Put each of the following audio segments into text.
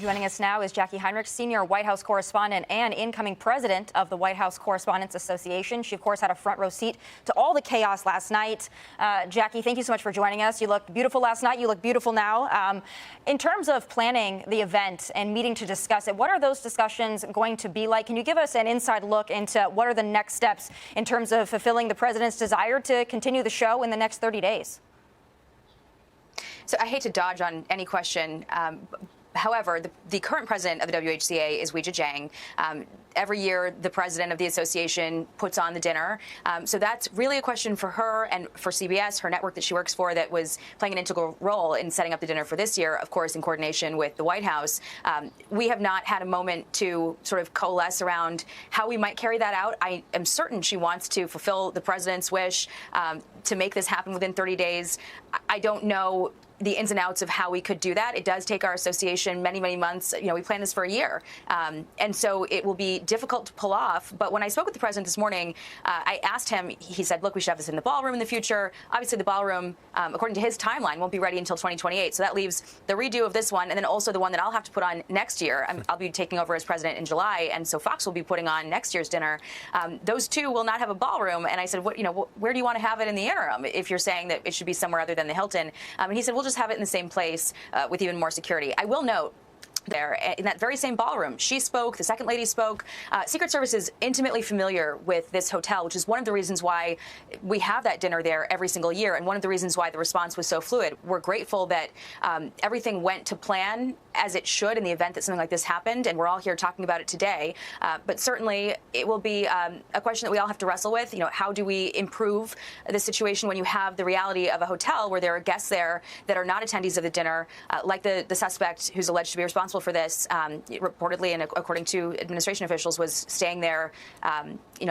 Joining us now is Jackie Heinrich, senior White House correspondent and incoming president of the White House Correspondents Association. She, of course, had a front row seat to all the chaos last night. Jackie, thank you so much for joining us. You looked beautiful last night. You look beautiful now. In terms of planning the event and meeting to discuss it, what are those discussions going to be like? Can you give us an inside look into what are the next steps in terms of fulfilling the president's desire to continue the show in the next 30 days? So I hate to dodge on any question. However, the current president of the WHCA is Weijia Jiang. Every year, the president of the association puts on the dinner. So that's really a question for her and for CBS, her network that she works for, that was playing an integral role in setting up the dinner for this year, of course, in coordination with the White House. We have not had a moment to sort of coalesce around how we might carry that out. I am certain she wants to fulfill the president's wish to make this happen within 30 days. I don't know the ins and outs of how we could do that. It does take our association many, many months. You know, we planned this for a year. And so it will be difficult to pull off. But when I spoke with the president this morning, I asked him, he said, look, we should have this in the ballroom in the future. Obviously, the ballroom, according to his timeline, won't be ready until 2028. So that leaves the redo of this one and then also the one that I'll have to put on next year. I'll be taking over as president in July. And so Fox will be putting on next year's dinner. Those two will not have a ballroom. And I said, what, where do you want to have it in the interim if you're saying that it should be somewhere other than the Hilton? And he said, we'll just have it in the same place with even more security. I will note, there in that very same ballroom, she spoke, the second lady spoke. Secret Service is intimately familiar with this hotel, which is one of the reasons why we have that dinner there every single year, and one of the reasons why the response was so fluid. We're grateful that everything went to plan as it should in the event that something like this happened, and we're all here talking about it today. But certainly it will be a question that we all have to wrestle with. How do we improve the situation when you have the reality of a hotel where there are guests there that are not attendees of the dinner, like the suspect who's alleged to be responsible for this, reportedly and according to administration officials, was staying there,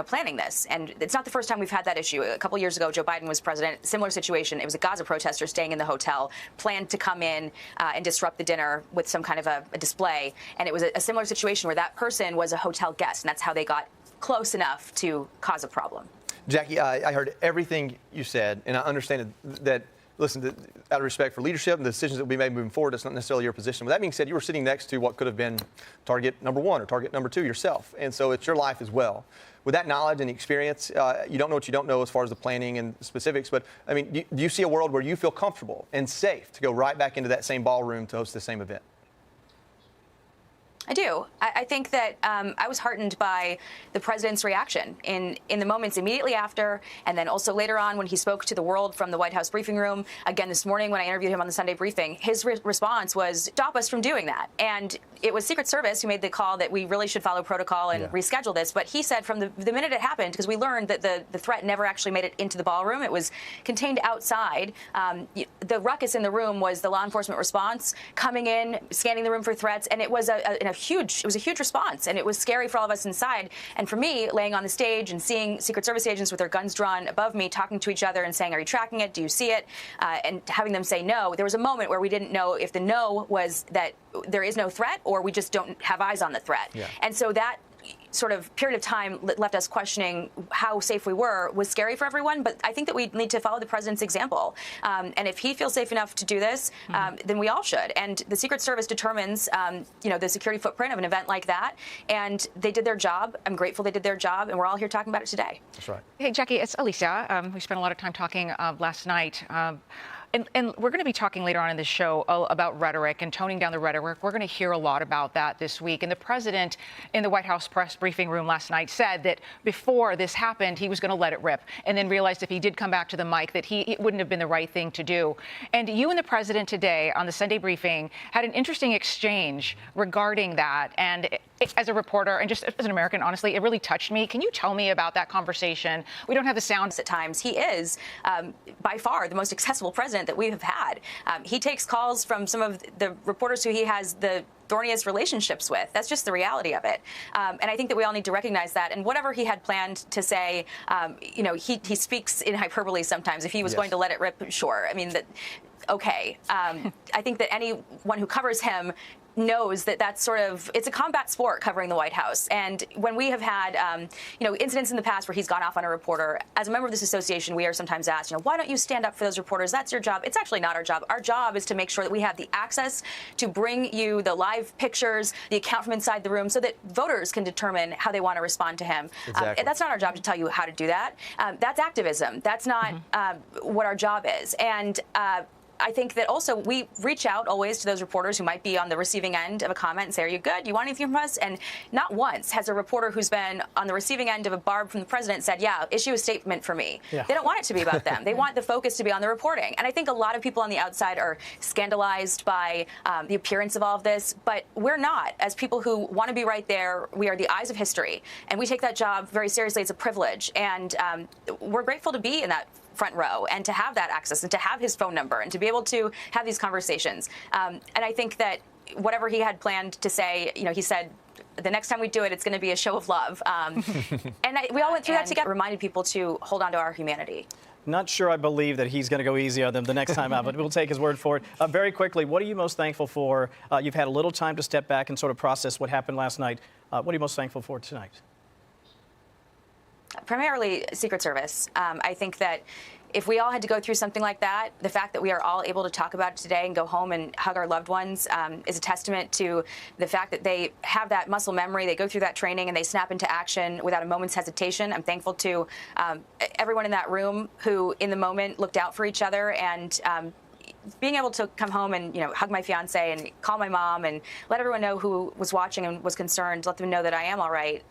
planning this. And it's not the first time we've had that issue. A couple years ago, Joe Biden was president. Similar situation. It was a Gaza protester staying in the hotel, planned to come in and disrupt the dinner with some kind of a display. And it was a similar situation where that person was a hotel guest, and that's how they got close enough to cause a problem. Jackie, I heard everything you said, and I understand that. Listen, out of respect for leadership and the decisions that will be made moving forward, that's not necessarily your position. With that being said, you were sitting next to what could have been target number one or target number two yourself. And so it's your life as well. With that knowledge and experience, you don't know what you don't know as far as the planning and specifics. But, I mean, do you see a world where you feel comfortable and safe to go right back into that same ballroom to host the same event? I do. I think that I was heartened by the president's reaction in the moments immediately after, and then also later on when he spoke to the world from the White House briefing room. Again, this morning when I interviewed him on the Sunday briefing, his response was, stop us from doing that. And it was Secret Service who made the call that we really should follow protocol and reschedule this. But he said from the minute it happened, because we learned that the threat never actually made it into the ballroom. It was contained outside. The ruckus in the room was the law enforcement response coming in, scanning the room for threats, and it was a huge response, and it was scary for all of us inside. And for me, laying on the stage and seeing Secret Service agents with their guns drawn above me, talking to each other and saying, are you tracking it? Do you see it? And having them say no. There was a moment where we didn't know if the no was that there is no threat or we just don't have eyes on the threat. Yeah. And so that sort of period of time left us questioning how safe we were was scary for everyone. But I think that we need to follow the president's example. And if he feels safe enough to do this, then we all should. And the Secret Service determines, the security footprint of an event like that. And they did their job. I'm grateful they did their job. And we're all here talking about it today. That's right. Hey, Jackie, it's Alicia. We spent a lot of time talking last night. And we're going to be talking later on in this show about rhetoric and toning down the rhetoric. We're going to hear a lot about that this week. And the president in the White House press briefing room last night said that before this happened, he was going to let it rip, and then realized if he did come back to the mic that it wouldn't have been the right thing to do. And you and the president today on the Sunday briefing had an interesting exchange regarding that. And as a reporter and just as an American, honestly, it really touched me. Can you tell me about that conversation? We don't have the sounds at times. He is by far the most accessible president that we have had. He takes calls from some of the reporters who he has the thorniest relationships with. That's just the reality of it. And I think that we all need to recognize that. And whatever he had planned to say, he speaks in hyperbole sometimes. If he was going to let it rip, sure. I mean, okay. I think that anyone who covers him knows that that's sort of, it's a combat sport covering the White House. And when we have had, incidents in the past where he's gone off on a reporter, as a member of this association, we are sometimes asked, why don't you stand up for those reporters? That's your job. It's actually not our job. Our job is to make sure that we have the access to bring you the live pictures, the account from inside the room, so that voters can determine how they want to respond to him. Exactly. That's not our job to tell you how to do that. That's activism. That's not what our job is. And I think that also we reach out always to those reporters who might be on the receiving end of a comment and say, are you good? Do you want anything from us? And not once has a reporter who's been on the receiving end of a barb from the president said, yeah, issue a statement for me. Yeah. They don't want it to be about them. They want the focus to be on the reporting. And I think a lot of people on the outside are scandalized by the appearance of all of this, but we're not. As people who want to be right there, we are the eyes of history, and we take that job very seriously. It's a privilege, and we're grateful to be in that front row and to have that access and to have his phone number and to be able to have these conversations. And I think that whatever he had planned to say, he said, the next time we do it, it's going to be a show of love. And we all went through that together, reminded people to hold on to our humanity. Not sure I believe that he's going to go easy on them the next time out, but we'll take his word for it. Very quickly, what are you most thankful for? You've had a little time to step back and sort of process what happened last night. What are you most thankful for tonight? Primarily Secret Service. I think that if we all had to go through something like that, the fact that we are all able to talk about it today and go home and hug our loved ones is a testament to the fact that they have that muscle memory, they go through that training, and they snap into action without a moment's hesitation. I'm thankful to everyone in that room who, in the moment, looked out for each other, and being able to come home and hug my fiance and call my mom and let everyone know who was watching and was concerned, let them know that I am all right.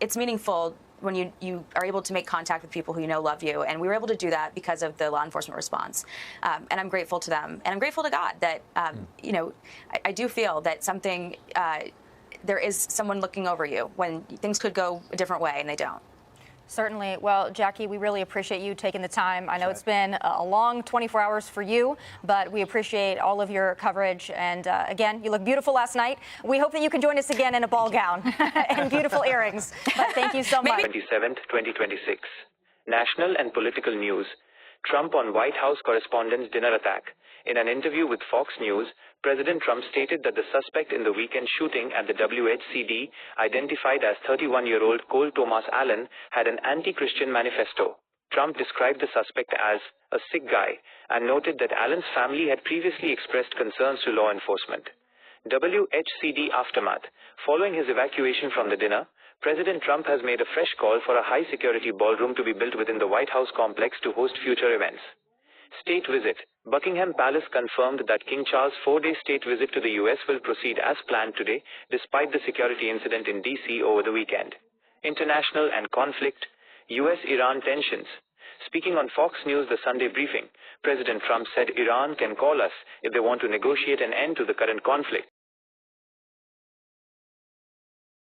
It's meaningful when you are able to make contact with people who love you. And we were able to do that because of the law enforcement response. And I'm grateful to them. And I'm grateful to God that, I do feel that there is someone looking over you when things could go a different way, and they don't. Certainly. Well, Jackie, we really appreciate you taking the time. I know it's been a long 24 hours for you, but we appreciate all of your coverage. And again, you look beautiful last night. We hope that you can join us again in a ball gown and beautiful earrings. But thank you so much. 27th, 2026. National and political news. Trump on White House correspondents' dinner attack. In an interview with Fox News, President Trump stated that the suspect in the weekend shooting at the WHCD, identified as 31-year-old Cole Thomas Allen, had an anti-Christian manifesto. Trump described the suspect as a sick guy and noted that Allen's family had previously expressed concerns to law enforcement. WHCD aftermath. Following his evacuation from the dinner, President Trump has made a fresh call for a high-security ballroom to be built within the White House complex to host future events. State visit. Buckingham Palace confirmed that King Charles' 4-day state visit to the U.S. will proceed as planned today, despite the security incident in D.C. over the weekend. International and conflict. U.S.-Iran tensions. Speaking on Fox News The Sunday Briefing, President Trump said Iran can call us if they want to negotiate an end to the current conflict.